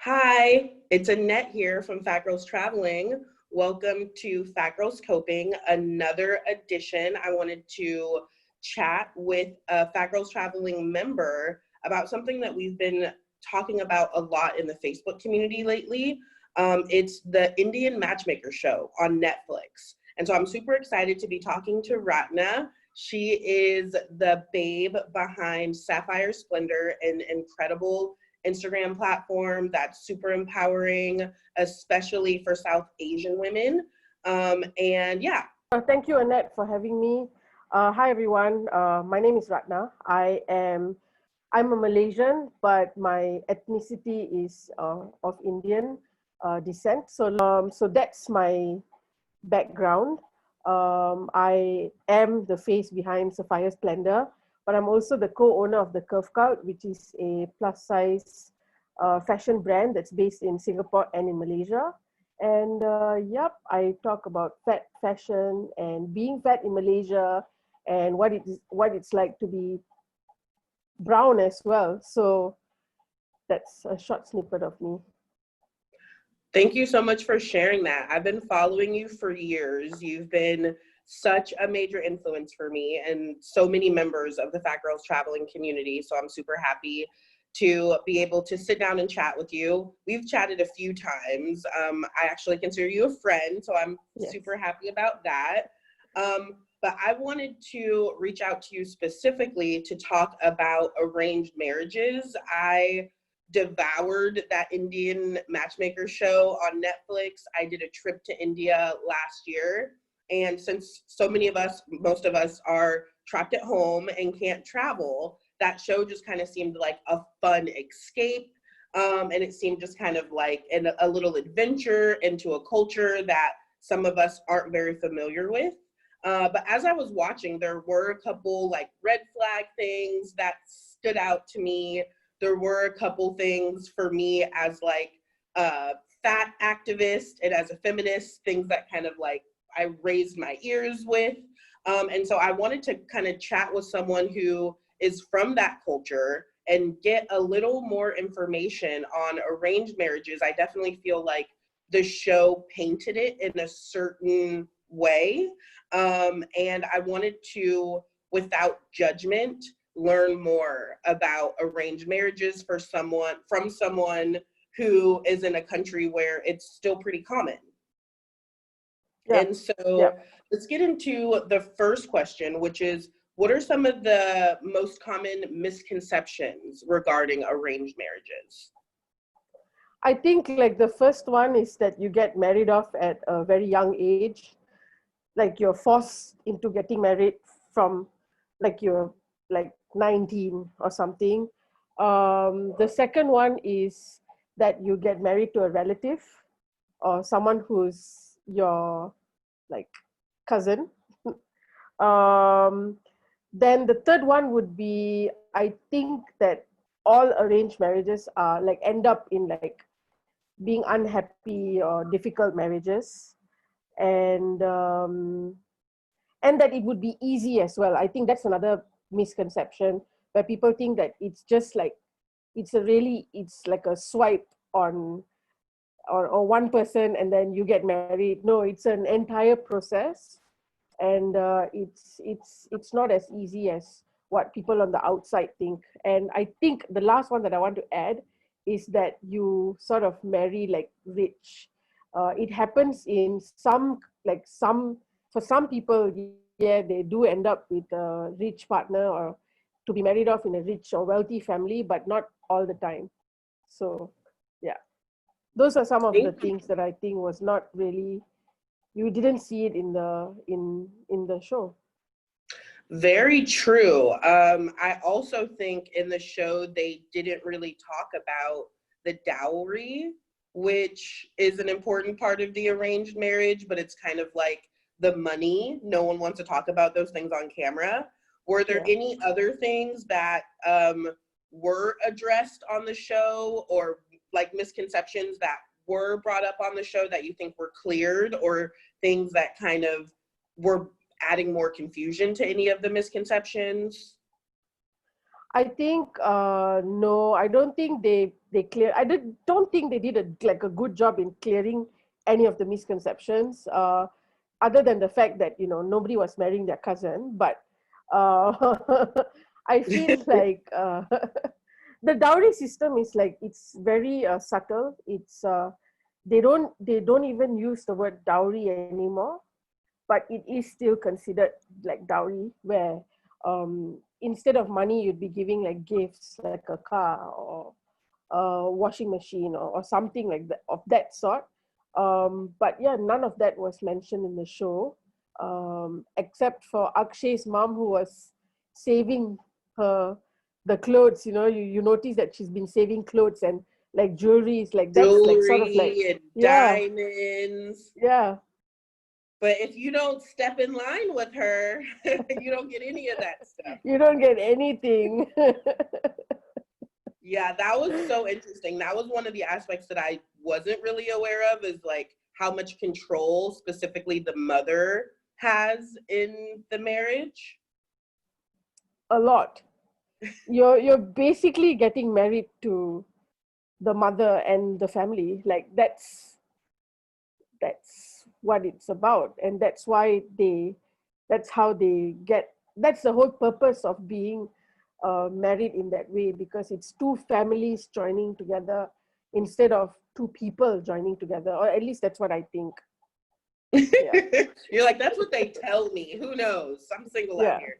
Hi, it's Annette here from Fat Girls Traveling. Welcome to Fat Girls Coping, another edition. I wanted to chat with a Fat Girls Traveling member about something that we've been talking about a lot in the Facebook community lately. It's the Indian Matchmaker show on Netflix. And so I'm super excited to be talking to Ratna. She is the babe behind Sapphire Splendor, an incredible Instagram platform that's super empowering, especially for South Asian women. And yeah. Thank you, Annette, for having me. Hi, everyone. My name is Ratna. I'm a Malaysian, but my ethnicity is of Indian descent. So that's my background. I am the face behind Sapphire Splendor, but I'm also the co-owner of the Curve Cult, which is a plus-size fashion brand that's based in Singapore and in Malaysia. And yep, I talk about fat fashion and being fat in Malaysia and what it's like to be brown as well. So that's a short snippet of me. Thank you so much for sharing that. I've been following you for years. You've been such a major influence for me and so many members of the Fat Girls Traveling community. So I'm super happy to be able to sit down and chat with you. We've chatted a few times. I actually consider you a friend, so I'm super happy about that. But I wanted to reach out to you specifically to talk about arranged marriages. I devoured that Indian Matchmaker show on Netflix. I did a trip to India last year. And since so many of us, most of us are trapped at home and can't travel, that show just kind of seemed like a fun escape. And it seemed just kind of like a little adventure into a culture that some of us aren't very familiar with. But as I was watching, there were a couple like red flag things that stood out to me. There were a couple things for me as like a fat activist and as a feminist, things that kind of like I raised my ears with. And so I wanted to kind of chat with someone who is from that culture and get a little more information on arranged marriages. I definitely feel like the show painted it in a certain way. And I wanted to, without judgment, learn more about arranged marriages from someone who is in a country where it's still pretty common. Yeah. And so let's get into the first question, which is, what are some of the most common misconceptions regarding arranged marriages? I think like the first one is that you get married off at a very young age. Like you're forced into getting married from like you're like 19 or something. The second one is that you get married to a relative or someone who's your like cousin. Then the third one would be, I think that all arranged marriages are like end up in like being unhappy or difficult marriages, and that it would be easy as well. I think that's another misconception where people think that it's just like it's like a swipe on or one person and then you get married. No, it's an entire process, and it's not as easy as what people on the outside think. And I think the last one that I want to add is that you sort of marry like rich. It happens in for some people, yeah, they do end up with a rich partner or to be married off in a rich or wealthy family, but not all the time. So yeah, those are some of the things that I think was not really, you didn't see it in the show. Very true. I also think in the show they didn't really talk about the dowry, which is an important part of the arranged marriage, but it's kind of like the money. No one wants to talk about those things on camera. Were there any other things that were addressed on the show, or like misconceptions that were brought up on the show that you think were cleared, or things that kind of were adding more confusion to any of the misconceptions? I think no, I don't think they don't think they did a good job in clearing any of the misconceptions, other than the fact that, nobody was marrying their cousin. But I feel like the dowry system is like, it's very subtle. It's they don't even use the word dowry anymore, but it is still considered like dowry, where instead of money, you'd be giving like gifts, like a car or a washing machine, or something like that, of that sort. But yeah, none of that was mentioned in the show, except for Akshay's mom, who was saving her the clothes. You notice that she's been saving clothes and like jewelry. Is like, that's like sort of like, Jewelry and yeah, diamonds. yeah. But if you don't step in line with her, you don't get any of that stuff. You don't get anything. Yeah, that was so interesting. That was one of the aspects that I wasn't really aware of, is like how much control specifically the mother has in the marriage. A lot. You're basically getting married to the mother and the family. Like, that's what it's about, and that's why that's how they get. That's the whole purpose of being married in that way, because it's two families joining together instead of two people joining together, or at least that's what I think. Yeah. You're like, that's what they tell me. Who knows? I'm single out Yeah. here.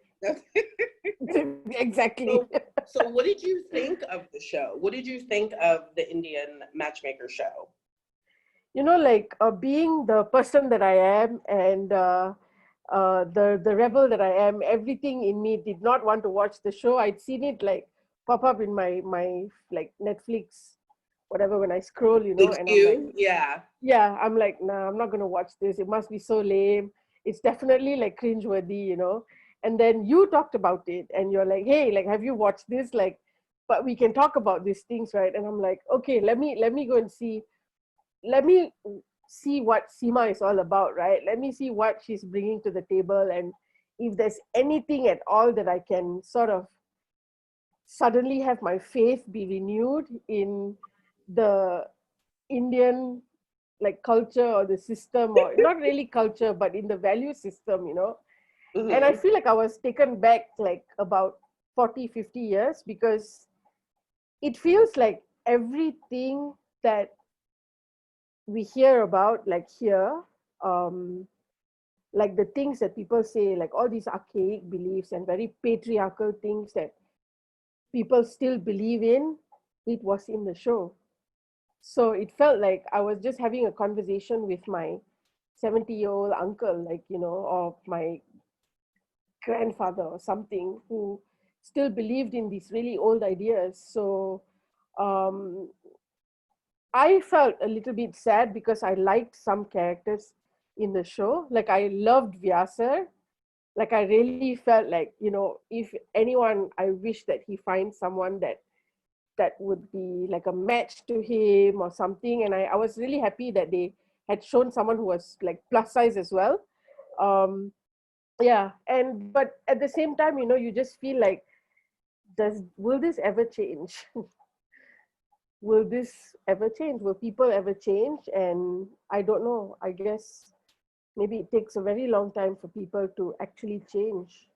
Exactly. So what did you think of the show? What did you think of the Indian Matchmaker show? Like being the person that I am, and the rebel that I am, everything in me did not want to watch the show. I'd seen it like pop up in my like Netflix, whatever, when I scroll, Like and I'm like, you? Yeah. yeah, I'm like, nah, I'm not gonna watch this. It must be so lame. It's definitely like cringeworthy. And then you talked about it, and you're like, hey, like, have you watched this? Like, but we can talk about these things, right? And I'm like, okay, let me go and see. Let me see what Seema is all about, right? Let me see what she's bringing to the table, and if there's anything at all that I can sort of suddenly have my faith be renewed in the Indian like culture, or the system, or not really culture, but in the value system. And I Mm-hmm. feel like I was taken back like about 40, 50 years, because it feels like everything that we hear about, like here, um, like the things that people say, like all these archaic beliefs and very patriarchal things that people still believe in, it was in the show. So it felt like I was just having a conversation with my 70-year-old uncle, like, or my grandfather or something, who still believed in these really old ideas. So um, I felt a little bit sad, because I liked some characters in the show. Like, I loved Vyasar. Like, I really felt like, if anyone, I wish that he finds someone that would be like a match to him or something. And I was really happy that they had shown someone who was like plus size as well. Um, yeah. But at the same time, you just feel like, will this ever change? Will this ever change? Will people ever change? And I don't know. I guess maybe it takes a very long time for people to actually change.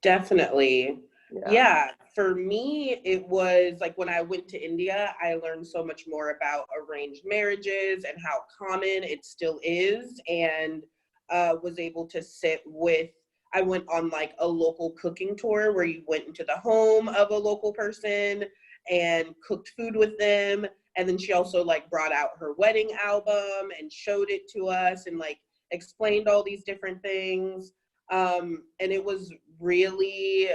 Definitely. Yeah. Yeah, for me, it was like when I went to India, I learned so much more about arranged marriages and how common it still is, and was able to sit with, I went on like a local cooking tour where you went into the home of a local person and cooked food with them. And then she also like brought out her wedding album and showed it to us and like explained all these different things. And it was really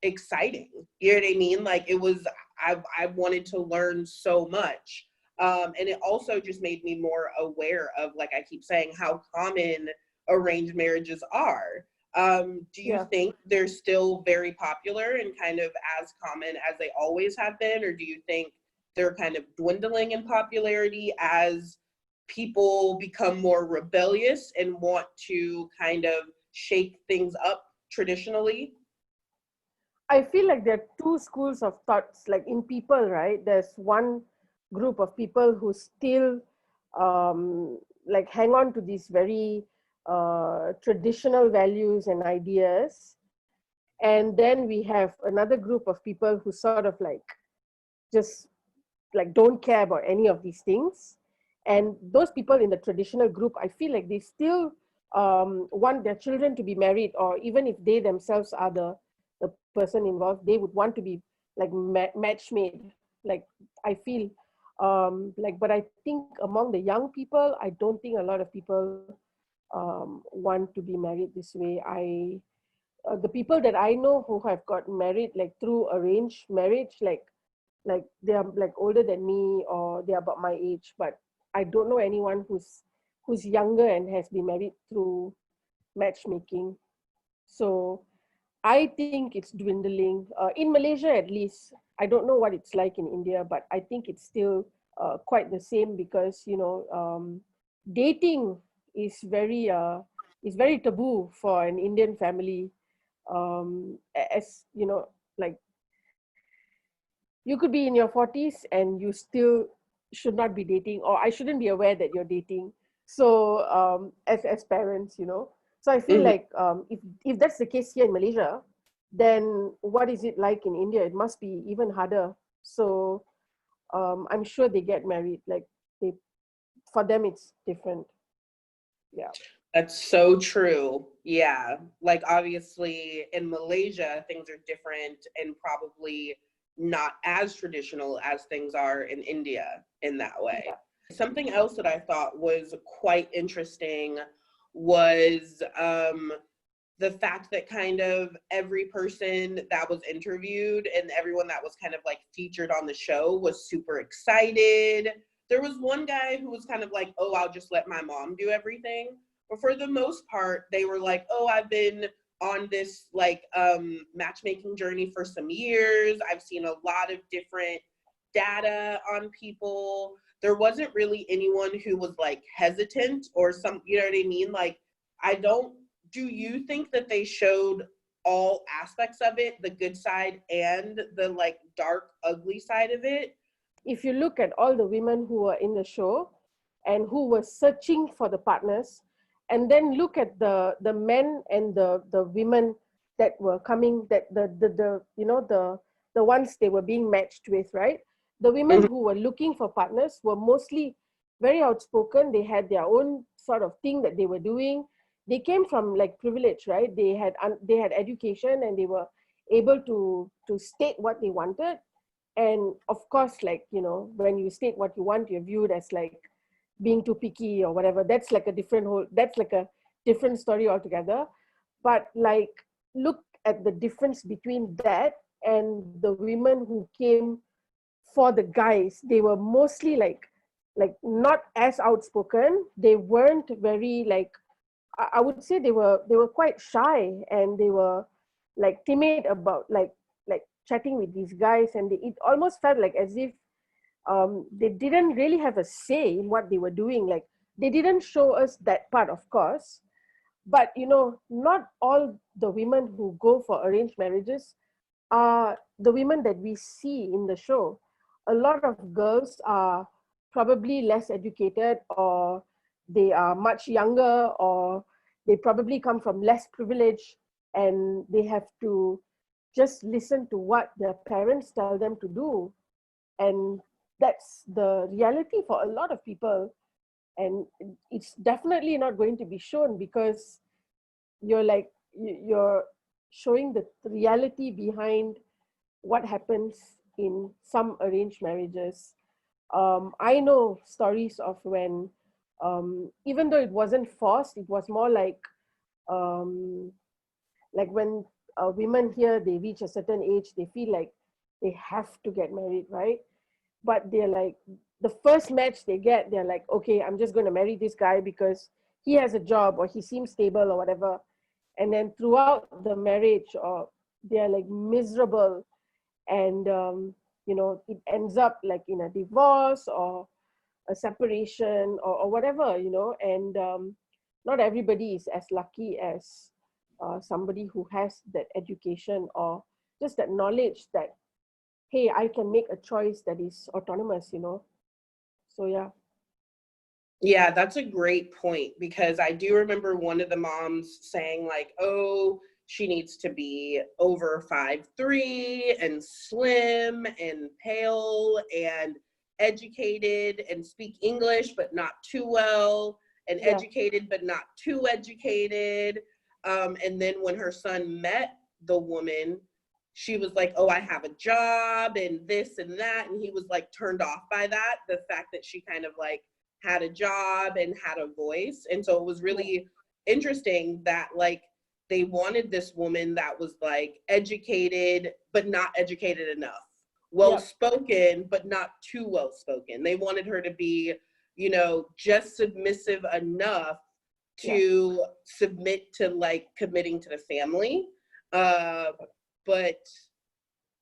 exciting. You know what I mean? Like it was, I wanted to learn so much. And it also just made me more aware of, like I keep saying, how common arranged marriages are. Do you Yeah. think they're still very popular and kind of as common as they always have been? Or do you think they're kind of dwindling in popularity as people become more rebellious and want to kind of shake things up traditionally? I feel like there are two schools of thoughts. Like in people, right? There's one group of people who still like hang on to these very traditional values and ideas, and then we have another group of people who sort of like just like don't care about any of these things. And those people in the traditional group, I feel like they still want their children to be married, or even if they themselves are the person involved, they would want to be like match made. Like I feel like, but I think among the young people, I don't think a lot of people want to be married this way. The people that I know who have got married like through arranged marriage, like they are like older than me or they are about my age, but I don't know anyone who's younger and has been married through matchmaking. So I think it's dwindling in Malaysia, at least. I don't know what it's like in India, but I think it's still quite the same, because dating is very taboo for an Indian family. As you know, like you could be in your 40s and you still should not be dating, or I shouldn't be aware that you're dating. So as parents, so I feel Mhm. like if that's the case here in Malaysia, then what is it like in India? It must be even harder. So I'm sure they get married, like they for them it's different. Yeah. That's so true. Yeah. Like obviously in Malaysia, things are different and probably not as traditional as things are in India in that way. Yeah. Something else that I thought was quite interesting was the fact that kind of every person that was interviewed and everyone that was kind of like featured on the show was super excited. There was one guy who was kind of like, oh, I'll just let my mom do everything. But for the most part, they were like, oh, I've been on this like matchmaking journey for some years. I've seen a lot of different data on people. There wasn't really anyone who was like hesitant or some, you know what I mean? Like, I don't, do you think that they showed all aspects of it, the good side and the like dark, ugly side of it? If you look at all the women who were in the show and who were searching for the partners, and then look at the men and the women that were coming, that the the ones they were being matched with, right? The women Mhm. who were looking for partners were mostly very outspoken. They had their own sort of thing that they were doing. They came from like privilege, right? They had education and they were able to state what they wanted. And of course, like, when you state what you want, you're viewed as like being too picky or whatever. That's like a different story altogether. But like, look at the difference between that and the women who came for the guys. They were mostly like not as outspoken. They weren't very like, I would say they were quite shy, and they were like timid about like chatting with these guys, and it almost felt like as if they didn't really have a say in what they were doing. Like, they didn't show us that part, of course, but not all the women who go for arranged marriages are the women that we see in the show. A lot of girls are probably less educated, or they are much younger, or they probably come from less privilege, and they have to just listen to what their parents tell them to do. And that's the reality for a lot of people. And it's definitely not going to be shown, because you're showing the reality behind what happens in some arranged marriages. I know stories of when, even though it wasn't forced, it was more um, like when women here, they reach a certain age, they feel like they have to get married, right? But they're like, the first match they get, they're like, okay, I'm just going to marry this guy because he has a job or he seems stable or whatever. And then throughout the marriage, or they're like miserable, and it ends up like in a divorce or a separation, or whatever, and not everybody is as lucky as somebody who has that education or just that knowledge that, hey, I can make a choice that is autonomous, you know. So yeah. Yeah, that's a great point, because I do remember one of the moms saying like, oh, she needs to be over 5'3" and slim and pale and educated and speak English, but not too well, and Yeah. educated, but not too educated. And then when her son met the woman, she was like, oh, I have a job and this and that. And he was like turned off by that, the fact that she kind of like had a job and had a voice. And so it was really interesting that like they wanted this woman that was like educated but not educated enough, well spoken but not too well spoken. They wanted her to be, you know, just submissive enough to submit to like committing to the family, but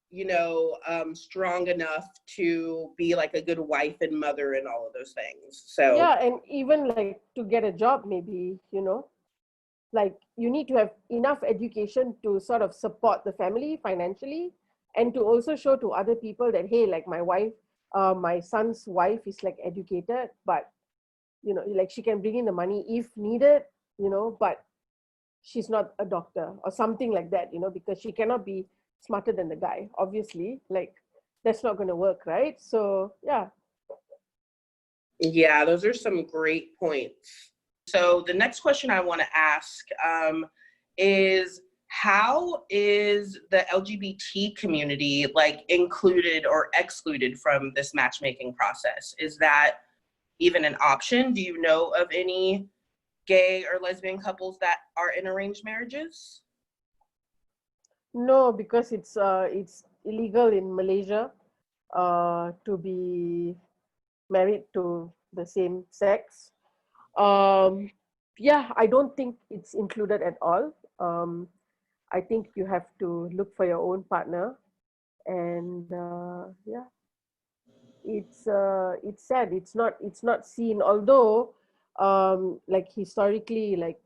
you know, strong enough to be like a good wife and mother and all of those things. So Yeah, and even like to get a job, maybe, you know, like you need to have enough education to sort of support the family financially, and to also show to other people that, hey, like my wife, my son's wife is like educated, but you know, like she can bring in the money if needed, you know, but she's not a doctor or something like that, you know, because she cannot be smarter than the guy, obviously, like that's not going to work, right? So yeah. yeah, those are some great points. So the next question I want to ask is, how is the LGBT community like included or excluded from this matchmaking process? Is that even an option? Do you know of any gay or lesbian couples that are in arranged marriages? No, because it's illegal in Malaysia to be married to the same sex. Um, yeah, I don't think it's included at all. I think you have to look for your own partner, and yeah, it's sad. It's not seen. Although, like historically, like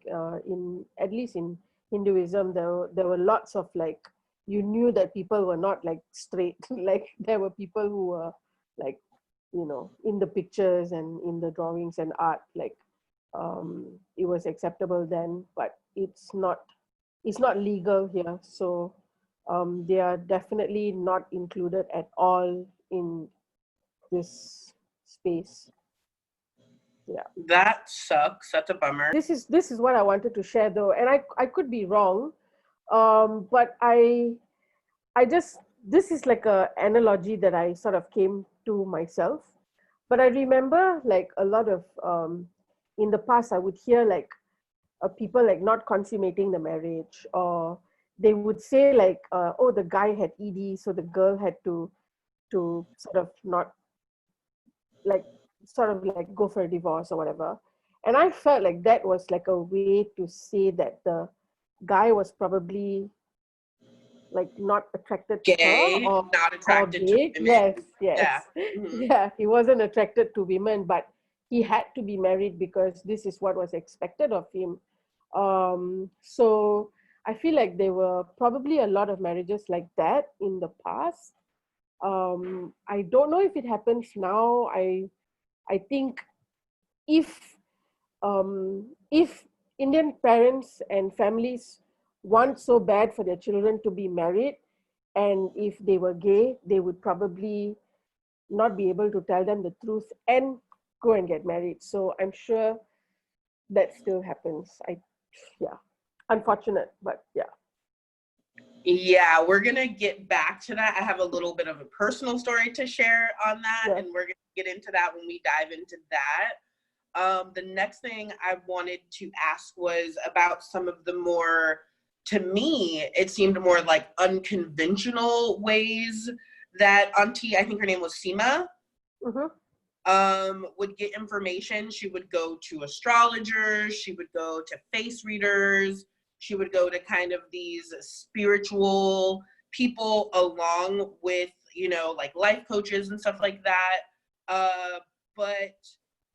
in at least in Hinduism, there were lots of like, you knew that people were not like straight. Like there were people who were like, you know, in the pictures and in the drawings and art, like it was acceptable then, but it's not legal here. So they are definitely not included at all in this space. Yeah. That sucks. That's a bummer. This is what I wanted to share though, and I could be wrong, but I just, this is like a analogy that I sort of came to myself. But I remember like a lot of in the past I would hear like people like not consummating the marriage, or they would say like, oh, the guy had ED, so the girl had to sort of not like sort of like go for a divorce or whatever. And I felt like that was like a way to say that the guy was probably like not attracted to her, Gay, not or attracted to gay. women. Yes, Yeah. yes. Mm-hmm. Yeah, he wasn't attracted to women, but he had to be married because this is what was expected of him. So I feel like there were probably a lot of marriages like that in the past. I don't know if it happens now. I think if if Indian parents and families want so bad for their children to be married, and if they were gay, they would probably not be able to tell them the truth and go and get married. So I'm sure that still happens. Yeah, unfortunate, but yeah. Yeah, we're gonna get back to that. I have a little bit of a personal story to share on that, Yeah. and we're gonna get into that when we dive into that. The next thing I wanted to ask was about some of the more, to me, it seemed more like unconventional ways that Auntie, I think her name was Seema, would get information. She would go to astrologers, she would go to face readers, she would go to kind of these spiritual people along with, you know, like life coaches and stuff like that. But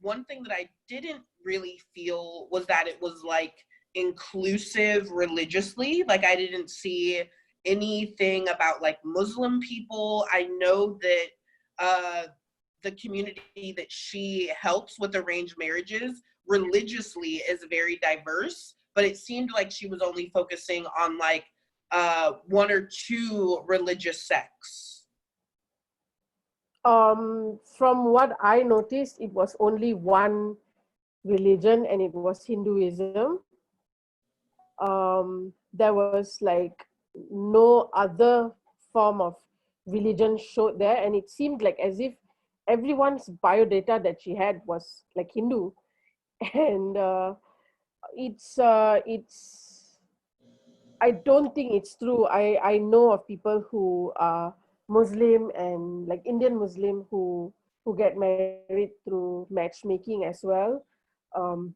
one thing that I didn't really feel was that it was like inclusive religiously. Like I didn't see anything about like Muslim people. I know that the community that she helps with arranged marriages religiously is very diverse, but it seemed like she was only focusing on like one or two religious sects. From what I noticed, it was only one religion, and it was Hinduism. There was like no other form of religion showed there, and it seemed like as if everyone's biodata that she had was like Hindu, and it's I don't think it's true. I know of people who are Muslim and like Indian Muslim who get married through matchmaking as well.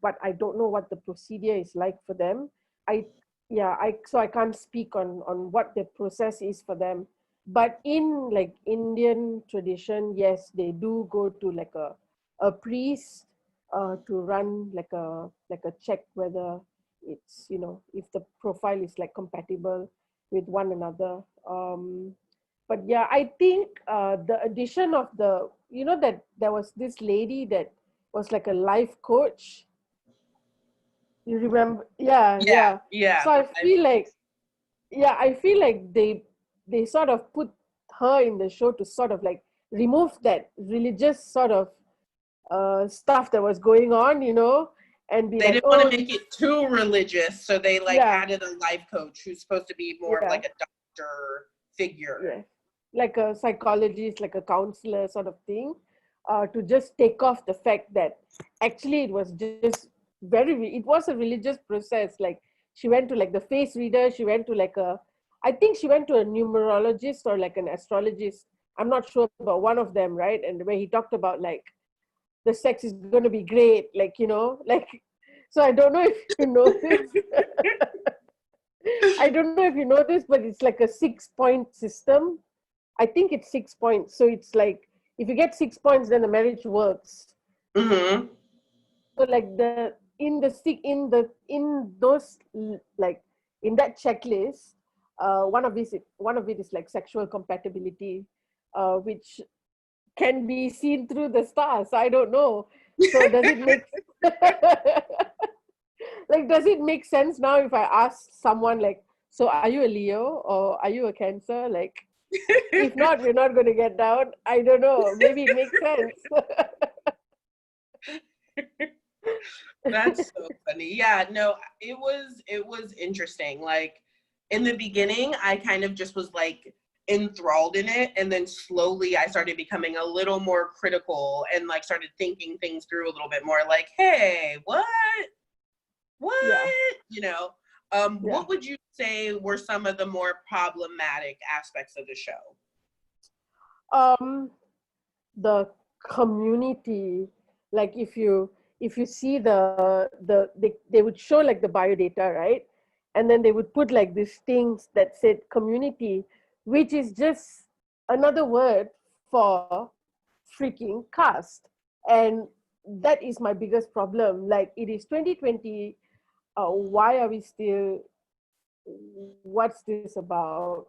But I don't know what the procedure is like for them. I yeah, I can't speak on what the process is for them. But in like Indian tradition, yes, they do go to like a priest to run like a check whether it's, you know, if the profile is like compatible with one another. But yeah, I think the addition of the, you know, that there was this lady that was like a life coach. You remember? Yeah, Yeah, yeah. yeah. So I feel like, yeah, I feel like they sort of put her in the show to sort of like remove that religious sort of stuff that was going on, you know, and be They like, didn't want to oh, make it too religious, so they like yeah, added a life coach who's supposed to be more of yeah, like a doctor figure. yeah, like a psychologist, like a counselor sort of thing, to just take off the fact that actually it was just it was a religious process. Like she went to like the face reader, she went to like I think she went to a numerologist or like an astrologist. I'm not sure, about one of them, right? And where he talked about like the sex is going to be great, like, you know, like, so I don't know if you know this. I don't know if you know this, but it's like a 6 point system. I think it's 6 points. So it's like if you get 6 points, then the marriage works. Mm-hmm. So like the in those like in that checklist, one of it is like sexual compatibility, which can be seen through the stars. I don't know. So does it make like, does it make sense now if I ask someone like, so are you a Leo or are you a Cancer? Like, if not, we're not going to get down. I don't know. Maybe it makes sense. That's so funny. Yeah, no, it was interesting. Like in the beginning, I kind of just was like enthralled in it, and then slowly I started becoming a little more critical and like started thinking things through a little bit more like, hey, Yeah, you know, yeah. what would you say were some of the more problematic aspects of the show? Um, the community, like if you see they would show like the biodata, right? And then they would put like these things that said community, which is just another word for freaking caste. And that is my biggest problem. Like, it is 2020. Why are we still, what's this about?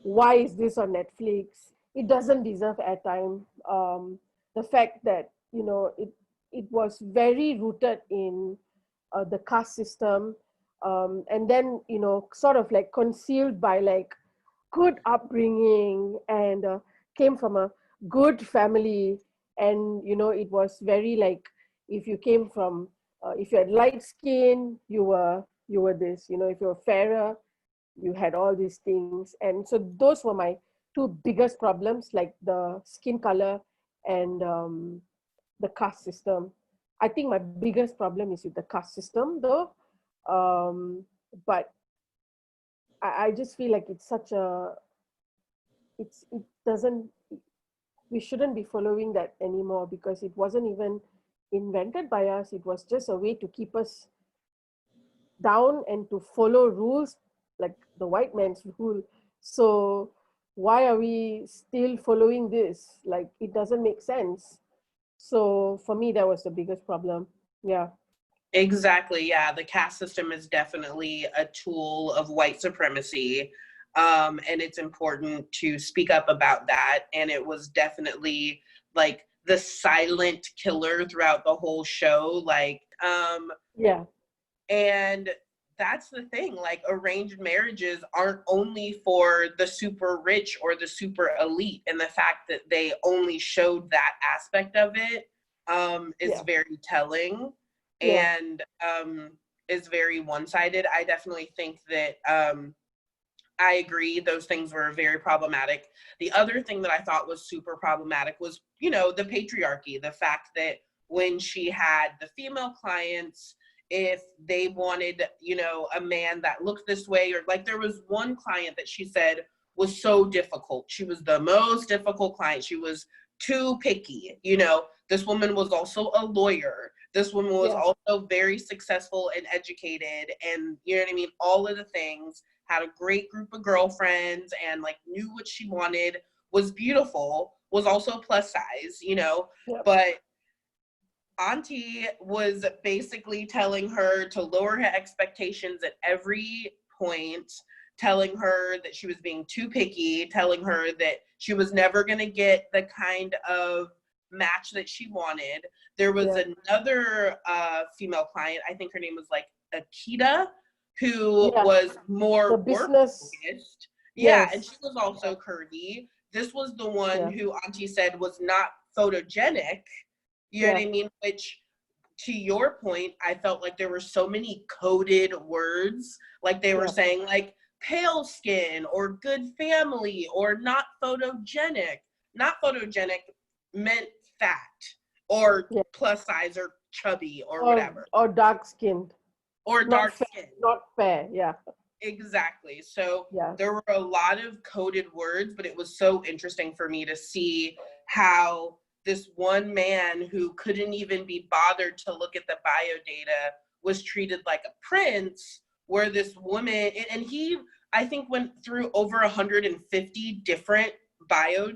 Why is this on Netflix? It doesn't deserve airtime. The fact that, you know, it was very rooted in the caste system, and then, you know, sort of like concealed by like good upbringing, and came from a good family. And, you know, it was very like, if you came from if you had light skin, you were this, you know, if you were fairer, you had all these things. And so those were my two biggest problems, like the skin color and the caste system. I think my biggest problem is with the caste system though. But I just feel like it's such a it doesn't we shouldn't be following that anymore, because it wasn't even invented by us. It was just a way to keep us down and to follow rules, like the white man's rule. So why are we still following this? Like, it doesn't make sense. So for me, that was the biggest problem. Yeah. Exactly. Yeah. The caste system is definitely a tool of white supremacy. And it's important to speak up about that. And it was definitely like the silent killer throughout the whole show. Yeah. And that's the thing, like arranged marriages aren't only for the super rich or the super elite. And the fact that they only showed that aspect of it is very telling and is very one-sided. I definitely think that I agree. Those things were very problematic. The other thing that I thought was super problematic was, you know, the patriarchy, the fact that when she had the female clients, if they wanted, you know, a man that looked this way, or like there was one client that she said was so difficult. She was the most difficult client. She was too picky. You know, this woman was also a lawyer. This woman was also very successful and educated, and you know what I mean? All of the things, had a great group of girlfriends and like knew what she wanted, was beautiful, was also plus size, you know, but Auntie was basically telling her to lower her expectations at every point, telling her that she was being too picky, telling her that she was never going to get the kind of match that she wanted. There was another female client, I think her name was like Akita, who was more work focused. And she was also curvy. This was the one who Auntie said was not photogenic. You know what I mean? Which, to your point, I felt like there were so many coded words. Like they were saying like pale skin or good family or not photogenic. Not photogenic meant fat or plus size or chubby or whatever. Or dark skinned. Or dark skin. Not fair, Exactly. So there were a lot of coded words, but it was so interesting for me to see how this one man who couldn't even be bothered to look at the bio data was treated like a prince, where this woman, and he, I think, went through over 150 different bio,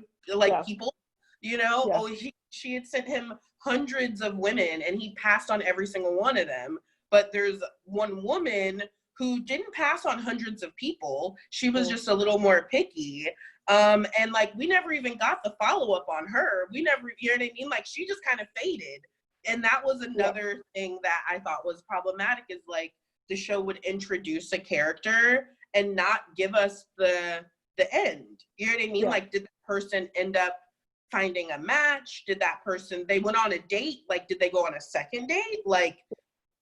people, you know, she had sent him hundreds of women and he passed on every single one of them. But there's one woman who didn't pass on hundreds of people. She was just a little more picky. And like, we never even got the follow-up on her. We never, you know what I mean? Like, she just kind of faded. And that was another thing that I thought was problematic, is like the show would introduce a character and not give us the end. You know what I mean? Like, did the person end up finding a match? Did that person, they went on a date? Like, did they go on a second date? Like,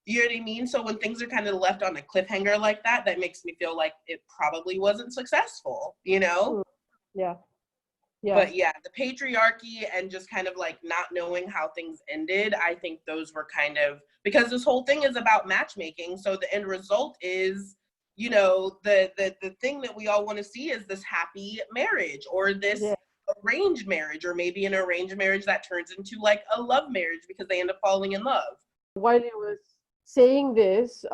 you know what I mean? So when things are kind of left on a cliffhanger like that, that makes me feel like it probably wasn't successful, you know? But the patriarchy and just kind of like not knowing how things ended, I think those were kind of, because this whole thing is about matchmaking. So the end result is, you know, the thing that we all want to see is this happy marriage, or this arranged marriage, or maybe an arranged marriage that turns into like a love marriage because they end up falling in love. While you was saying this,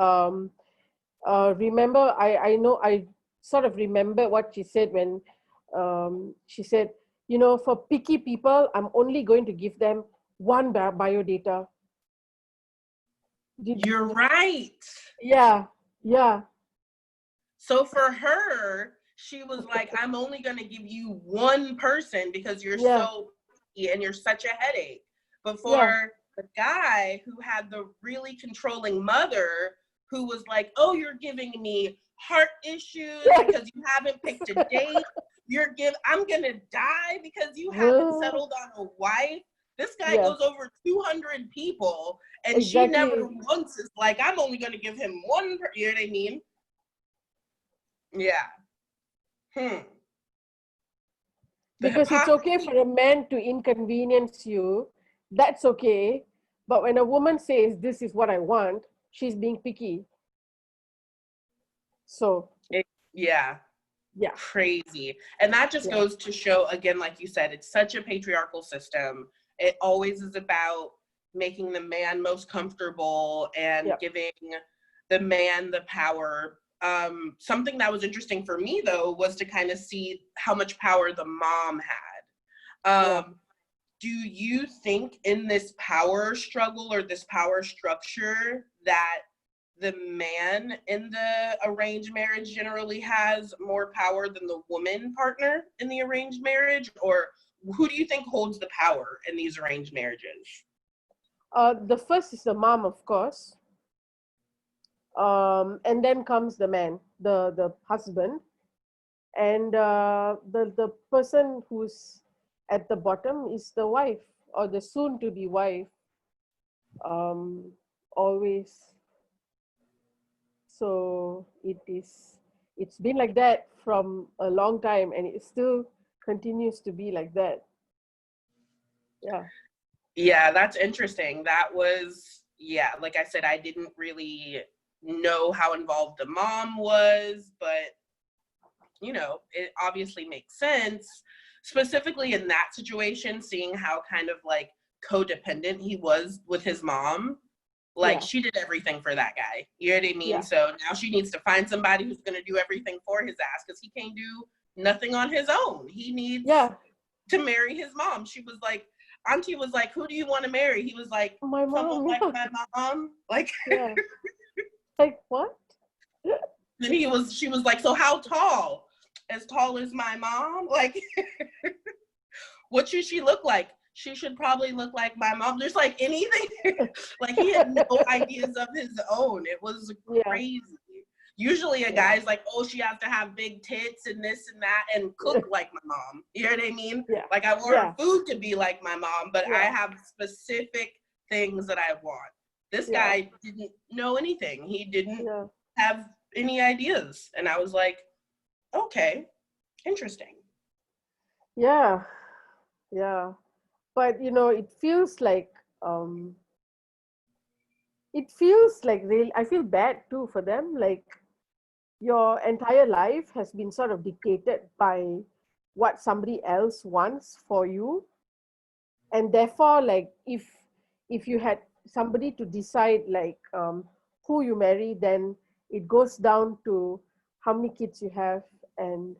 remember, I know, I sort of remember what she said when she said, you know, for picky people, I'm only going to give them one bio data. You're right. Yeah. So for her, she was like, I'm only going to give you one person because you're so picky and you're such a headache. But for the guy who had the really controlling mother, who was like, oh, you're giving me heart issues because you haven't picked a date. I'm gonna die because you haven't settled on a wife. This guy goes over 200 people, and she never once is like, I'm only gonna give him one. You know what I mean? Yeah. Because it's okay for a man to inconvenience you. That's okay. But when a woman says, this is what I want, she's being picky. So. Crazy. And that just goes to show, again, like you said, it's such a patriarchal system. It always is about making the man most comfortable and giving the man the power. Something that was interesting for me, though, was to kind of see how much power the mom had. Do you think in this power struggle or this power structure that the man in the arranged marriage generally has more power than the woman partner in the arranged marriage? Or who do you think holds the power in these arranged marriages? The first is the mom, of course. And then comes the man, the husband. And the person who's at the bottom is the wife, or the soon-to-be wife. Always. So it's been like that from a long time, and it still continues to be like that. Yeah. Yeah, that's interesting. That was, yeah, like I said, I didn't really know how involved the mom was, but you know, it obviously makes sense, specifically in that situation, seeing how kind of like codependent he was with his mom. Like, Yeah. she did everything for that guy. You know what I mean? Yeah. So now she needs to find somebody who's going to do everything for his ass, because he can't do nothing on his own. He needs Yeah. to marry his mom. She was like, Auntie was like, who do you want to marry? He was like, My someone mom. like Yeah. my mom. Like, Yeah. Like what? then she was like, so how tall? As tall as my mom? Like, what should she look like? She should probably look like my mom. There's like anything. Like, he had no ideas of his own. It was crazy. Yeah. Usually a guy's like, oh, she has to have big tits and this and that and cook like my mom. You know what I mean? Yeah. Like, I want her food to be like my mom, but I have specific things that I want. This guy didn't know anything. He didn't have any ideas. And I was like, okay, interesting. Yeah. Yeah. But you know, it feels like really, I feel bad too for them. Like, your entire life has been sort of dictated by what somebody else wants for you, and therefore, like, if you had somebody to decide, like, who you marry, then it goes down to how many kids you have and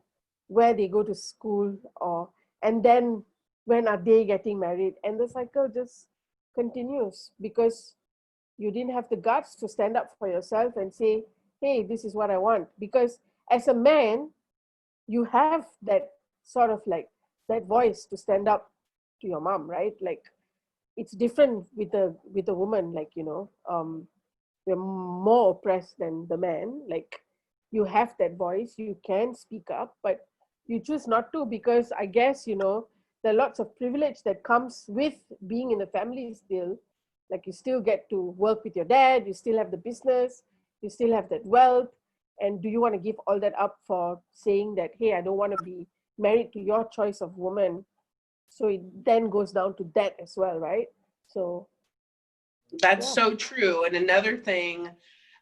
where they go to school, or and then when are they getting married, and the cycle just continues because you didn't have the guts to stand up for yourself and say, hey, this is what I want. Because as a man, you have that sort of like that voice to stand up to your mom, right? Like, it's different with a woman. Like, you know, we're more oppressed than the man. Like, you have that voice, you can speak up, but you choose not to because I guess, you know, there are lots of privilege that comes with being in a family still. Like, you still get to work with your dad, you still have the business, you still have that wealth. And do you want to give all that up for saying that, hey, I don't want to be married to your choice of woman? So it then goes down to that as well, right? So that's so true. And another thing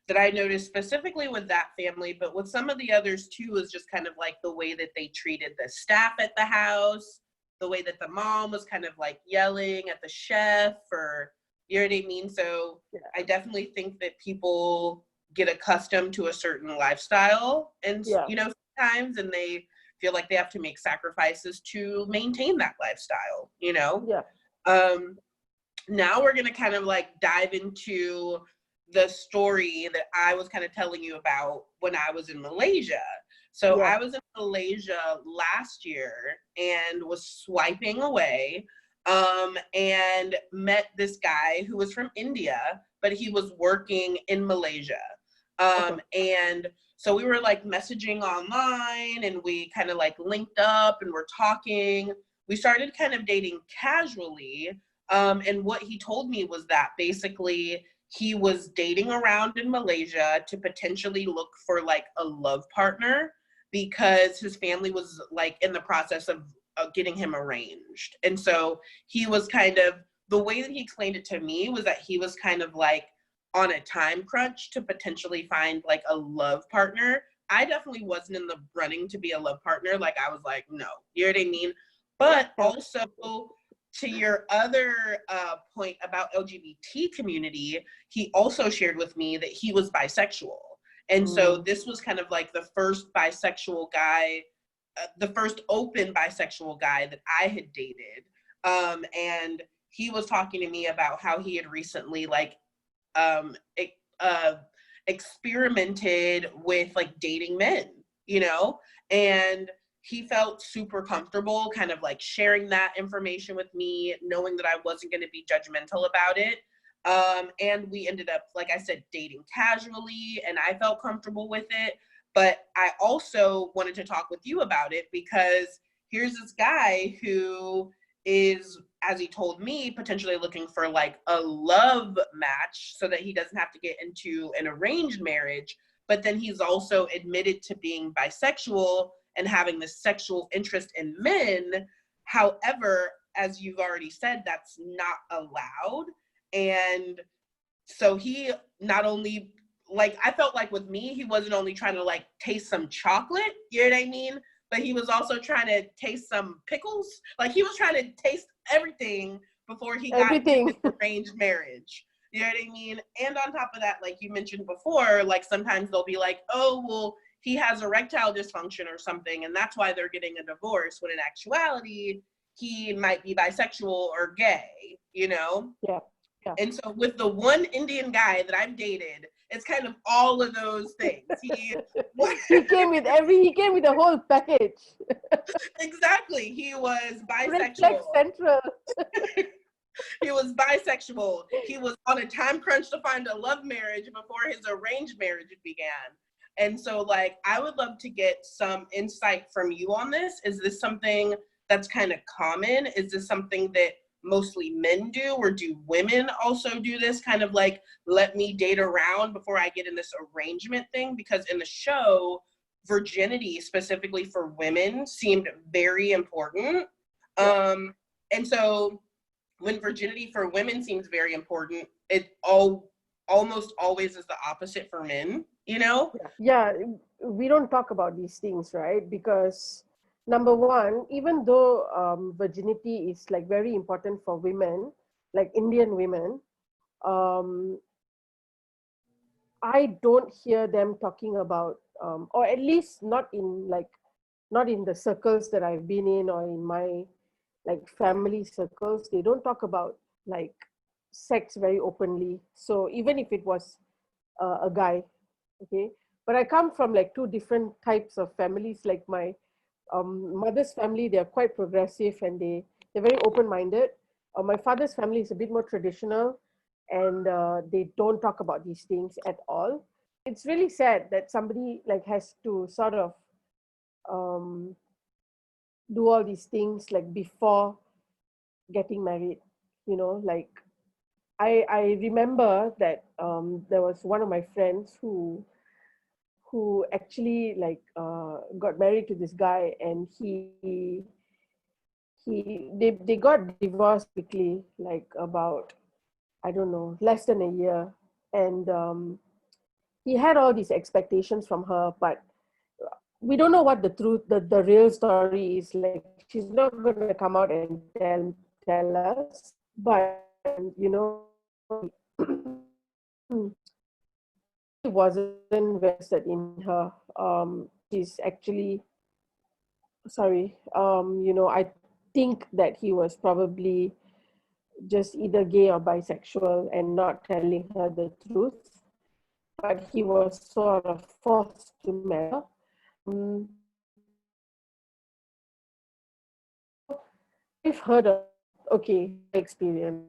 that I noticed specifically with that family, but with some of the others too, is just kind of like the way that they treated the staff at the house, the way that the mom was kind of like yelling at the chef, or you know what I mean? So I definitely think that people get accustomed to a certain lifestyle, and you know, sometimes, and they feel like they have to make sacrifices to maintain that lifestyle, you know? Now we're gonna kind of like dive into the story that I was kind of telling you about when I was in Malaysia. So I was in Malaysia last year and was swiping away, and met this guy who was from India, but he was working in Malaysia. And so we were like messaging online, and we kind of like linked up and we're talking. We started kind of dating casually. And what he told me was that basically he was dating around in Malaysia to potentially look for like a love partner, because his family was like in the process of getting him arranged. And so he was kind of, the way that he explained it to me was that he was kind of like on a time crunch to potentially find like a love partner. I definitely wasn't in the running to be a love partner. Like, I was like, no, you know what I mean? But also, to your other point about LGBT community, he also shared with me that he was bisexual. And so this was kind of like the first bisexual guy, the first open bisexual guy that I had dated. And he was talking to me about how he had recently like experimented with like dating men, you know, and he felt super comfortable kind of like sharing that information with me, knowing that I wasn't going to be judgmental about it. And we ended up, like I said, dating casually, and I felt comfortable with it. But I also wanted to talk with you about it because here's this guy who is, as he told me, potentially looking for like a love match so that he doesn't have to get into an arranged marriage. But then he's also admitted to being bisexual and having this sexual interest in men. However, as you've already said, that's not allowed. And so he not only, like, I felt like with me, he wasn't only trying to like taste some chocolate, you know what I mean? But he was also trying to taste some pickles. Like he was trying to taste everything before he got into an arranged marriage. You know what I mean? And on top of that, like you mentioned before, like sometimes they'll be like, oh, well, he has erectile dysfunction or something, and that's why they're getting a divorce, when in actuality, he might be bisexual or gay, you know? Yeah. Yeah. And so with the one Indian guy that I've dated, it's kind of all of those things. He came with the whole package. Exactly. He was bisexual. Red Central. He was bisexual. He was on a time crunch to find a love marriage before his arranged marriage began. And so, like, I would love to get some insight from you on this. Is this something that's kind of common? Is this something that mostly men do, or do women also do this kind of like, let me date around before I get in this arrangement thing? Because in the show, virginity specifically for women seemed very important. And so when virginity for women seems very important, it almost always is the opposite for men, you know? Yeah, we don't talk about these things, right? Because number one, even though virginity is like very important for women, like Indian women, I don't hear them talking about, or at least not in the circles that I've been in, or in my like family circles. They don't talk about like sex very openly. So even if it was a guy, okay. But I come from like two different types of families. Like my mother's family, they're quite progressive and they're very open-minded. My father's family is a bit more traditional, and they don't talk about these things at all. It's really sad that somebody like has to sort of um, do all these things like before getting married. You know, like I remember that there was one of my friends who actually like got married to this guy, and they got divorced quickly, like about, I don't know, less than a year. And he had all these expectations from her, but we don't know what the truth, the real story is. Like, she's not going to come out and tell us. But you know, he wasn't invested in her. She's actually, sorry, you know, I think that he was probably just either gay or bisexual and not telling her the truth. But he was sort of forced to marry. I've heard of, okay, experience.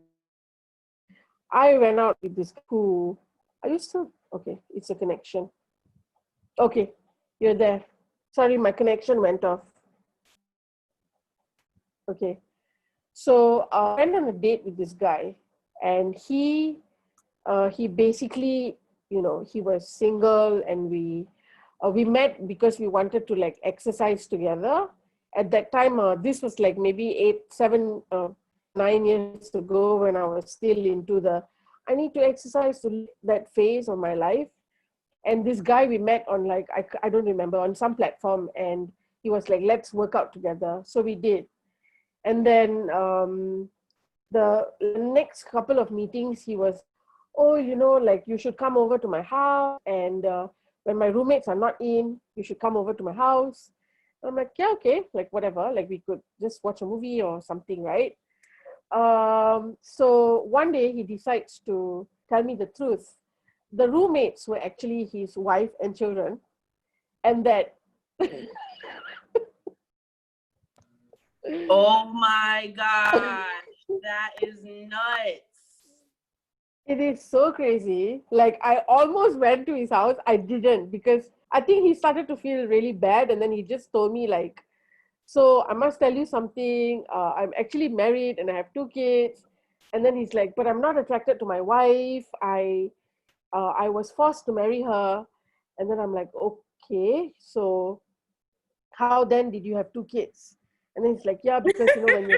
I went out with this who, are you still, okay, it's a connection. Okay, you're there. Sorry, my connection went off. Okay. So I went on a date with this guy, and he basically, you know, he was single, and we met because we wanted to like exercise together. At that time, this was like maybe 9 years ago, when I was still into the I need to exercise to that phase of my life. And this guy we met on like I don't remember, on some platform, and he was like, let's work out together. So we did. And then the next couple of meetings, he was, oh, you know, like you should come over to my house, and when my roommates are not in, you should come over to my house. I'm like, yeah, okay, like whatever, like we could just watch a movie or something, right? So one day he decides to tell me the truth the roommates were actually his wife and children, and that Oh my gosh, that is nuts. it is so crazy. Like, I almost went to his house. I didn't, because I think he started to feel really bad, and then he just told me like, so I must tell you something. I'm actually married and I have 2 kids. And then he's like, but I'm not attracted to my wife. I was forced to marry her. And then I'm like, okay, so how then did you have 2 kids? And then he's like, yeah, because when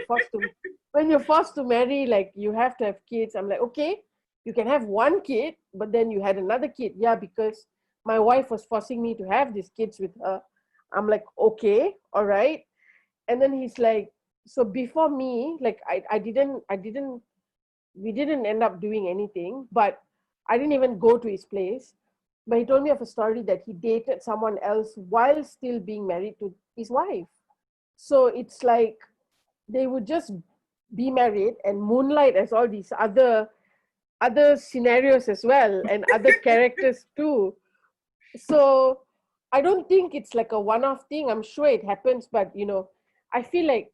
you're forced to marry, like, you have to have kids. I'm like, okay, you can have 1 kid, but then you had another kid. Yeah, because my wife was forcing me to have these kids with her. I'm like, okay, all right. And then he's like, so before me, like, we didn't end up doing anything, but I didn't even go to his place. But he told me of a story that he dated someone else while still being married to his wife. So it's like they would just be married and moonlight as all these other scenarios as well, and other characters too. So I don't think it's like a one-off thing. I'm sure it happens, but I feel like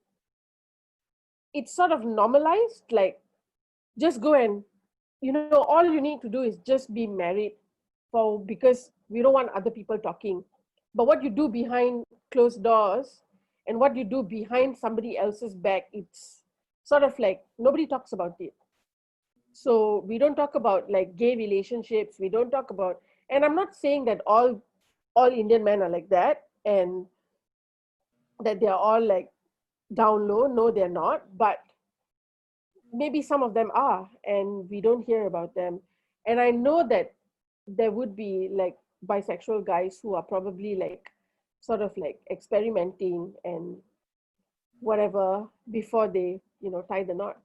it's sort of normalized. Like, just go and all you need to do is just be married, because we don't want other people talking. But what you do behind closed doors and what you do behind somebody else's back, it's sort of like nobody talks about it. So we don't talk about like gay relationships. We don't talk about, and I'm not saying that all Indian men are like that, and that they're all like down low. No, they're not. But maybe some of them are, and we don't hear about them. And I know that there would be like bisexual guys who are probably like sort of like experimenting and whatever before they tie the knot,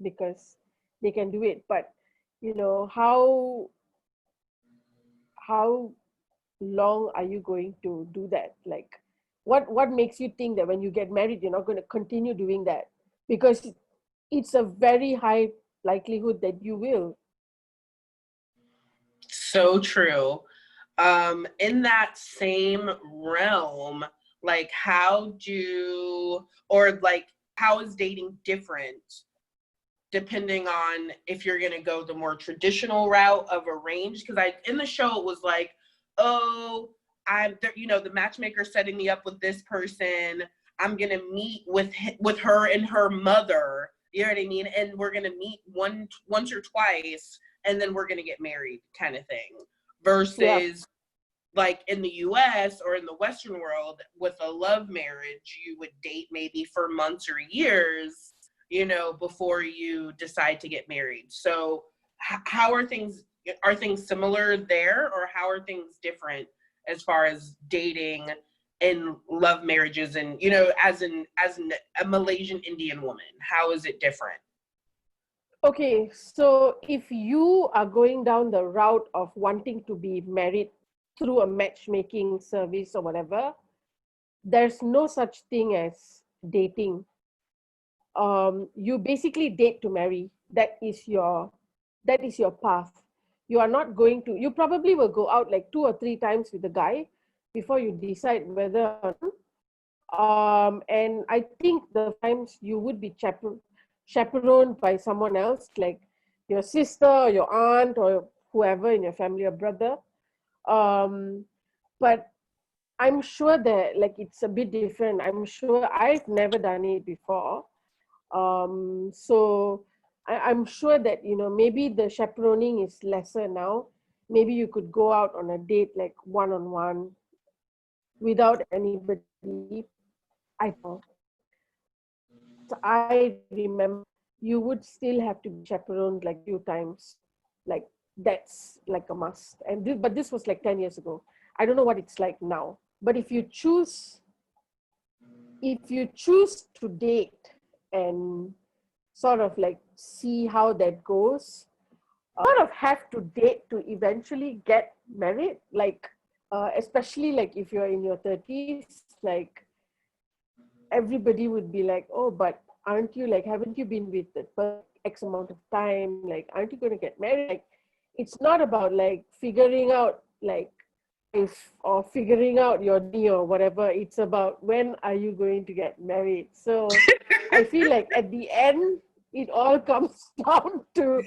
because they can do it. But how long are you going to do that? Like, what makes you think that when you get married you're not going to continue doing that? Because it's a very high likelihood that you will. So true. In that same realm, like how is dating different depending on if you're going to go the more traditional route of arranged? Because in the show it was like, oh, the matchmaker setting me up with this person. I'm going to meet with her and her mother. You know what I mean? And we're going to meet once or twice, and then we're going to get married, kind of thing. Versus like in the US or in the Western world, with a love marriage, you would date maybe for months or years, before you decide to get married. So how are things similar there, or how are things different as far as dating and love marriages? And as a Malaysian Indian woman, how is it different? Okay, so if you are going down the route of wanting to be married through a matchmaking service or whatever, there's no such thing as dating. You basically date to marry. That is your path. You are not going to, you probably will go out like 2 or 3 times with the guy before you decide whether and I think the times you would be chaperoned by someone else, like your sister or your aunt or whoever in your family, or brother. But I'm sure that like it's a bit different. I'm sure I've never done it before. So I'm sure that maybe the chaperoning is lesser now. Maybe you could go out on a date like one-on-one without anybody. I know. I remember you would still have to be chaperoned like few times. Like, that's like a must. And but this was like 10 years ago. I don't know what it's like now. But if you choose to date and sort of like see how that goes, sort of have to date to eventually get married. Like, especially like if you're in your 30s, like everybody would be like, oh, but aren't you like, haven't you been with the X amount of time? Like, aren't you going to get married? Like, it's not about like figuring out like if or figuring out your knee or whatever. It's about when are you going to get married. So I feel like at the end it all comes down to,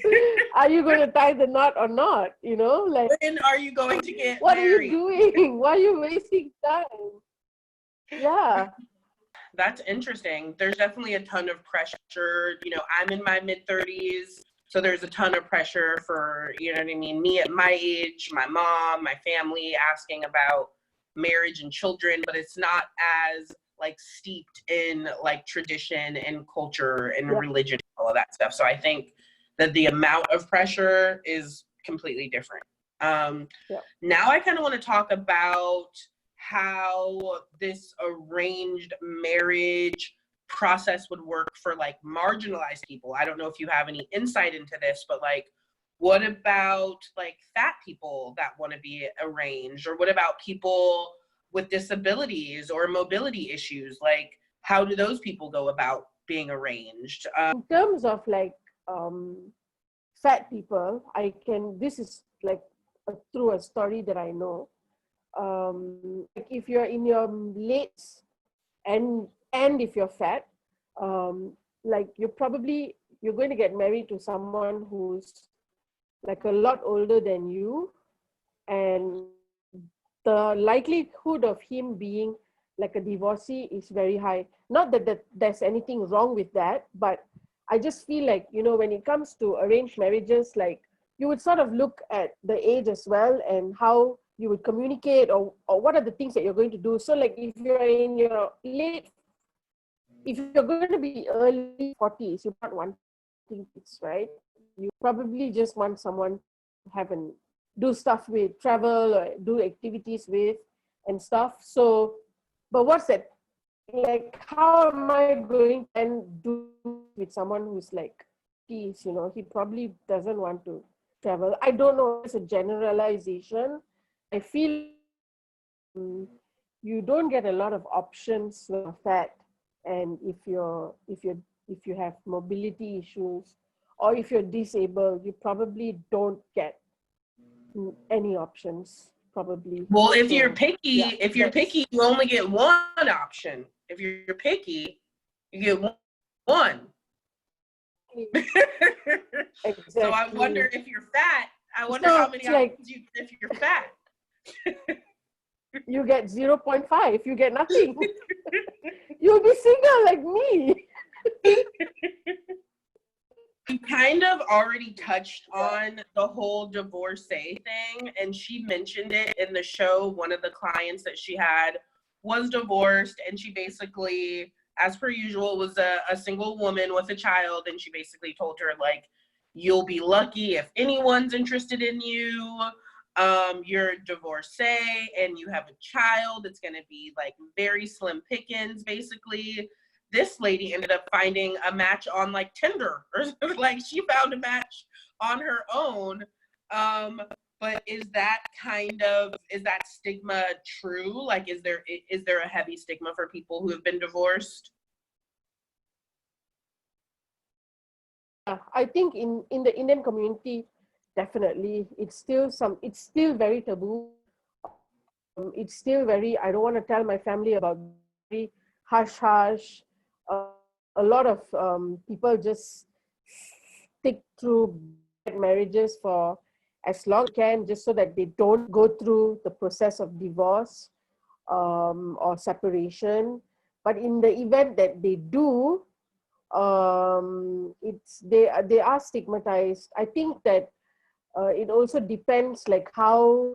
are you going to tie the knot or not, you know, like when are you going to get what married? are you doing, why are you wasting time? Yeah. That's interesting. There's definitely a ton of pressure. You know, I'm in my mid-30s, so there's a ton of pressure for, you know what I mean, me at my age, my mom, my family asking about marriage and children, but it's not as like steeped in like tradition and culture and religion and all of that stuff. So I think that the amount of pressure is completely different. Now I kind of want to talk about how this arranged marriage process would work for like marginalized people. I don't know if you have any insight into this, but like, what about like fat people that want to be arranged? Or what about people with disabilities or mobility issues? Like, how do those people go about being arranged? In terms of like fat people, this is like through a story that I know. Like if you're in your late and if you're fat, like you're going to get married to someone who's like a lot older than you, and the likelihood of him being like a divorcee is very high. Not that there's anything wrong with that, but I just feel like, you know, when it comes to arranged marriages, like you would sort of look at the age as well and how you would communicate, or what are the things that you're going to do. So like if you're in your if you're going to be early 40s, you're not wanting kids, right? You probably just want someone to have and do stuff with, travel or do activities with and stuff. So, but what's that? Like, how am I going to do with someone who's like, you know, he probably doesn't want to travel. I don't know, it's a generalization. I feel you don't get a lot of options when you're fat, and if you have mobility issues, or if you're disabled, you probably don't get any options, probably. Well, if So, you're picky, you only get one option. If you're picky, you get one. Exactly. So I wonder if you're fat. I wonder how many options you get if you're fat. You get 0.5. You get nothing. You'll be single like me. You kind of already touched on the whole divorcee thing, and she mentioned it in the show. One of the clients that she had was divorced, and she basically, as per usual, was a single woman with a child, and she basically told her, like, you'll be lucky if anyone's interested in you. You're a divorcee and you have a child. It's going to be like very slim pickings, basically. This lady ended up finding a match on like Tinder, or like she found a match on her own. But is that stigma true? Like, is there a heavy stigma for people who have been divorced? I think in the Indian community, definitely, it's still very taboo. It's still very, I don't want to tell my family about, very hush hush. A lot of people just stick through marriages for as long as they can, just so that they don't go through the process of divorce or separation. But in the event that they do, they are stigmatized. I think that it also depends like how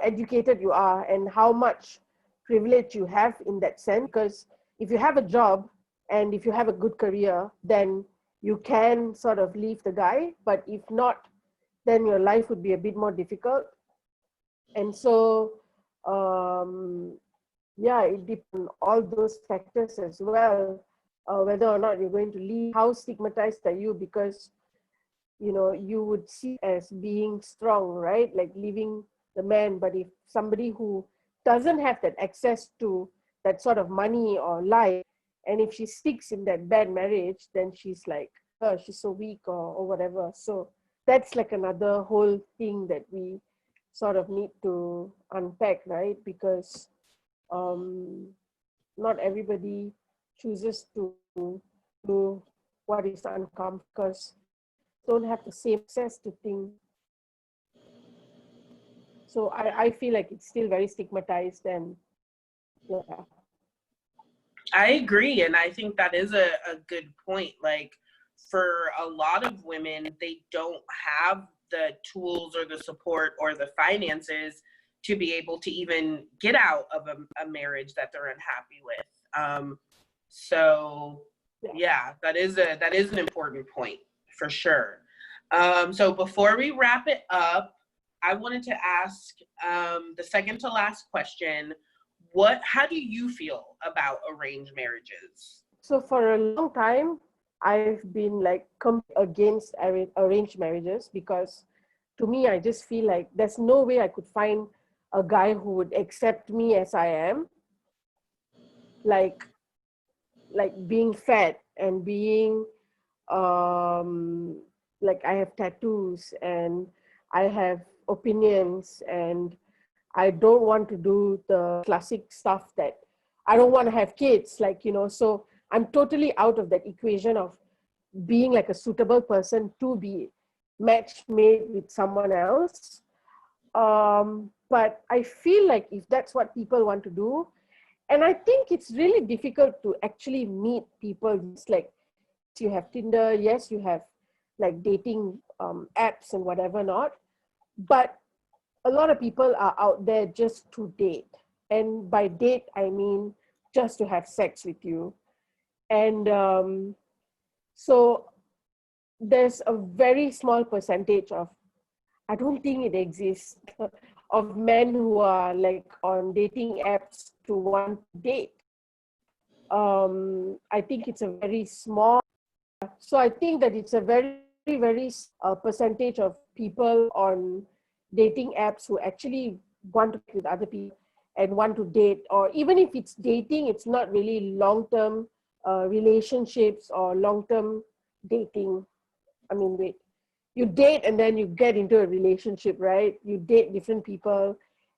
educated you are and how much privilege you have in that sense. Because if you have a job and if you have a good career, then you can sort of leave the guy. But if not, then your life would be a bit more difficult. And so it depends on all those factors as well, whether or not you're going to leave. How stigmatized are you? Because, you know, you would see as being strong, right? Like leaving the man. But if somebody who doesn't have that access to that sort of money or life, and if she sticks in that bad marriage, then she's like her, she's so weak or whatever. So that's like another whole thing that we sort of need to unpack, right? Because not everybody chooses to do what is uncomfortable because don't have the same access to things. So I feel like it's still very stigmatized and yeah. I agree. And I think that is a good point. Like for a lot of women, they don't have the tools or the support or the finances to be able to even get out of a marriage that they're unhappy with. So yeah, that is an important point for sure. So before we wrap it up, I wanted to ask the second to last question. How do you feel about arranged marriages? So for a long time, I've been like against arranged marriages because to me, I just feel like there's no way I could find a guy who would accept me as I am. Like being fat and being like I have tattoos and I have opinions and I don't want to do the classic stuff that I don't want to have kids, like, you know, so I'm totally out of that equation of being like a suitable person to be match made with someone else. But I feel like if that's what people want to do, and I think it's really difficult to actually meet people. It's like you have Tinder, yes, you have like dating apps and whatever not, but a lot of people are out there just to date. And by date, I mean just to have sex with you. And so there's a very small percentage of, I don't think it exists, of men who are like on dating apps to want to date. I think it's a very small, so I think that it's a very, very percentage of people on dating apps who actually want to be with other people and want to date, or even if it's dating, it's not really long-term relationships or long-term dating. I mean, wait, you date and then you get into a relationship, right? You date different people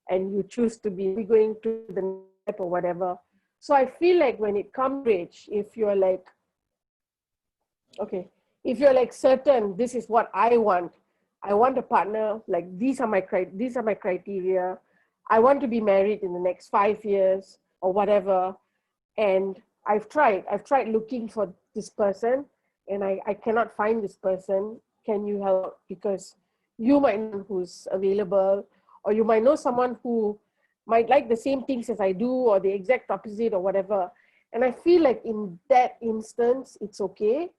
and you choose to be going to the next step or whatever. So I feel like when it comes to age, if you're like, okay, if you're like certain, this is what I want a partner, like these are my criteria. I want to be married in the next 5 years or whatever. And I've tried looking for this person and I cannot find this person. Can you help? Because you might know who's available, or you might know someone who might like the same things as I do, or the exact opposite or whatever. And I feel like in that instance, it's okay.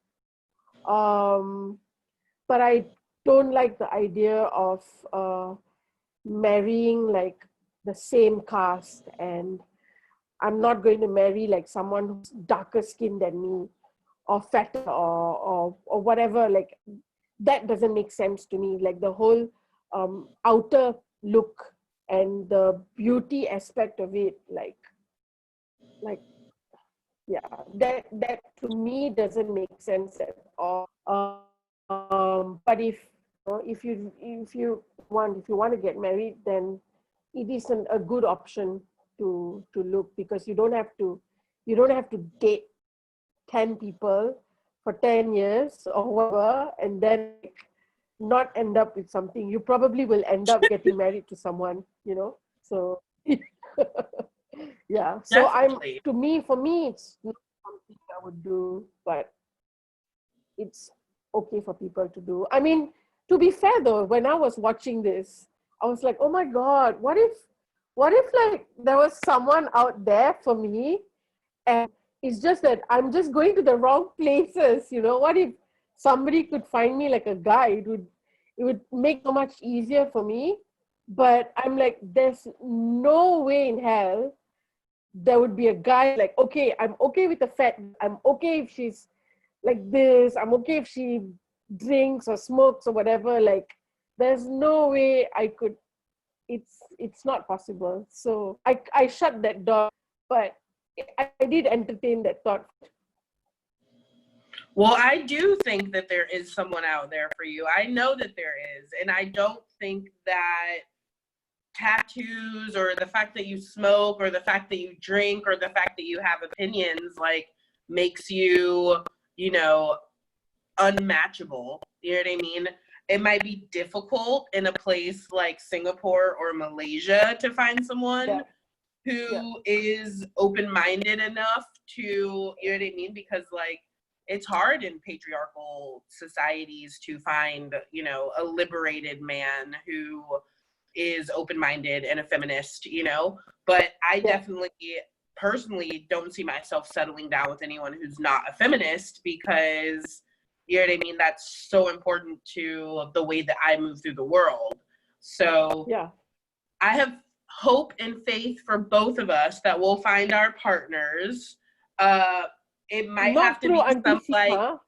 But I don't like the idea of marrying like the same caste, and I'm not going to marry like someone who's darker skinned than me or fatter or whatever. Like that doesn't make sense to me. Like the whole outer look and the beauty aspect of it, like yeah, that to me doesn't make sense at all. But if you want to get married, then it is a good option to look, because you don't have to date 10 people for 10 years or whatever and then not end up with something. You probably will end up getting married to someone, you know. So yeah, so Definitely. for me it's not something I would do, but it's okay for people to do. I mean, to be fair though, when I was watching this, I was like, oh my God, what if like there was someone out there for me, and it's just that I'm just going to the wrong places, you know? What if somebody could find me like a guy? It would make so much easier for me. But I'm like, there's no way in hell there would be a guy like, okay, I'm okay with the fat, I'm okay if she's like this, I'm okay if she drinks or smokes or whatever. Like there's no way I could. It's not possible. So I shut that door, but I did entertain that thought. Well, I do think that there is someone out there for you. I know that there is. And I don't think that tattoos or the fact that you smoke or the fact that you drink or the fact that you have opinions like makes you, you know, unmatchable. You know what I mean? It might be difficult in a place like Singapore or Malaysia to find someone who is open-minded enough to, you know what I mean? Because like it's hard in patriarchal societies to find, you know, a liberated man who is open-minded and a feminist, you know? But I definitely personally don't see myself settling down with anyone who's not a feminist because, you know what I mean, that's so important to the way that I move through the world. So I have hope and faith for both of us that we'll find our partners. It might have to be some like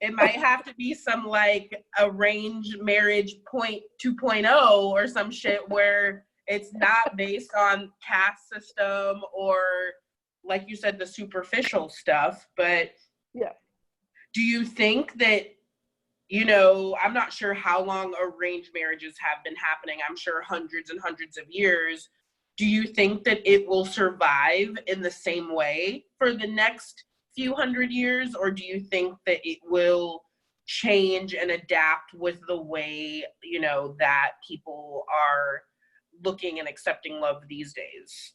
it might have to be some like arranged marriage 2.0 or some shit where it's not based on caste system or, like you said, the superficial stuff. But do you think that, you know, I'm not sure how long arranged marriages have been happening. I'm sure hundreds and hundreds of years. Do you think that it will survive in the same way for the next few hundred years? Or do you think that it will change and adapt with the way, you know, that people are looking and accepting love these days?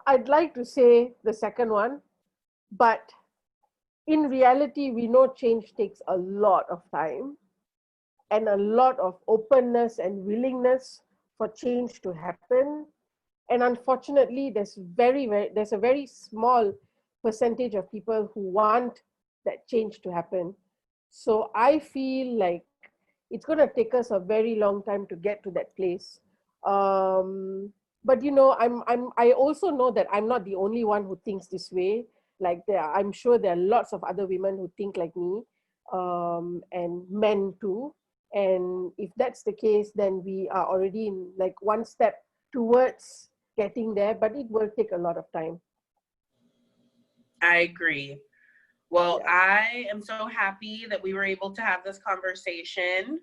I'd like to say the second one, but in reality, we know change takes a lot of time and a lot of openness and willingness for change to happen. And unfortunately, there's a very small percentage of people who want that change to happen. So I feel like it's going to take us a very long time to get to that place. But you know, I also know that I'm not the only one who thinks this way. Like I'm sure there are lots of other women who think like me, and men too. And if that's the case, then we are already in like one step towards getting there, but it will take a lot of time. I agree. Well, I am so happy that we were able to have this conversation.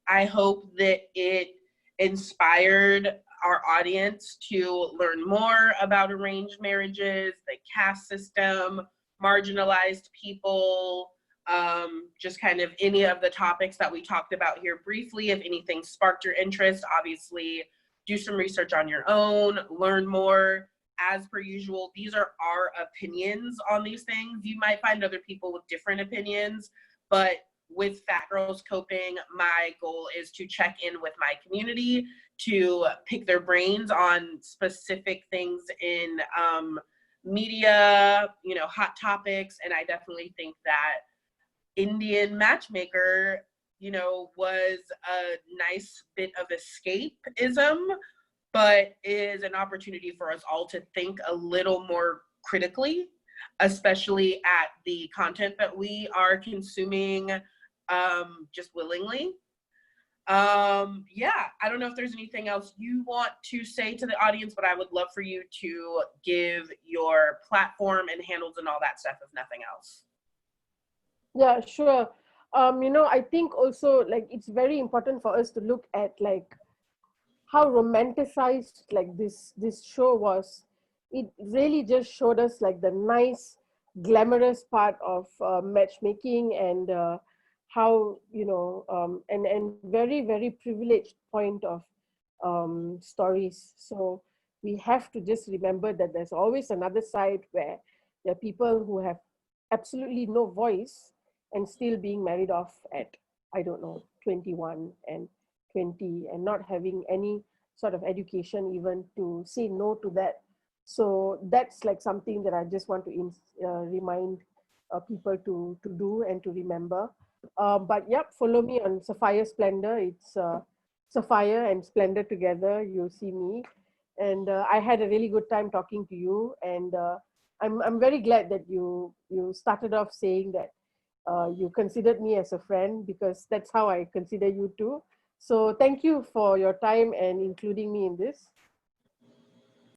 I hope that it inspired our audience to learn more about arranged marriages, the caste system, marginalized people, just kind of any of the topics that we talked about here briefly. If anything sparked your interest, obviously do some research on your own, learn more. As per usual, these are our opinions on these things. You might find other people with different opinions, but with Fat Girls Coping, my goal is to check in with my community, to pick their brains on specific things in media, you know, hot topics. And I definitely think that Indian Matchmaker, you know, was a nice bit of escapism, but is an opportunity for us all to think a little more critically, especially at the content that we are consuming just willingly. Yeah, I don't know if there's anything else you want to say to the audience, but I would love for you to give your platform and handles and all that stuff, if nothing else. Yeah, sure. You know, I think also like it's very important for us to look at like how romanticized like this show was. It really just showed us like the nice glamorous part of matchmaking, and how, you know, and very privileged point of stories. So we have to just remember that there's always another side where there are people who have absolutely no voice and still being married off at, I don't know, 21 and 20, and not having any sort of education even to say no to that. So that's like something that I just want to remind people to do and to remember. But yep, follow me on Sapphire Splendor. It's Sapphire and Splendor together. You'll see me. And I had a really good time talking to you. And I'm very glad that you started off saying that you considered me as a friend, because that's how I consider you too. So thank you for your time and including me in this.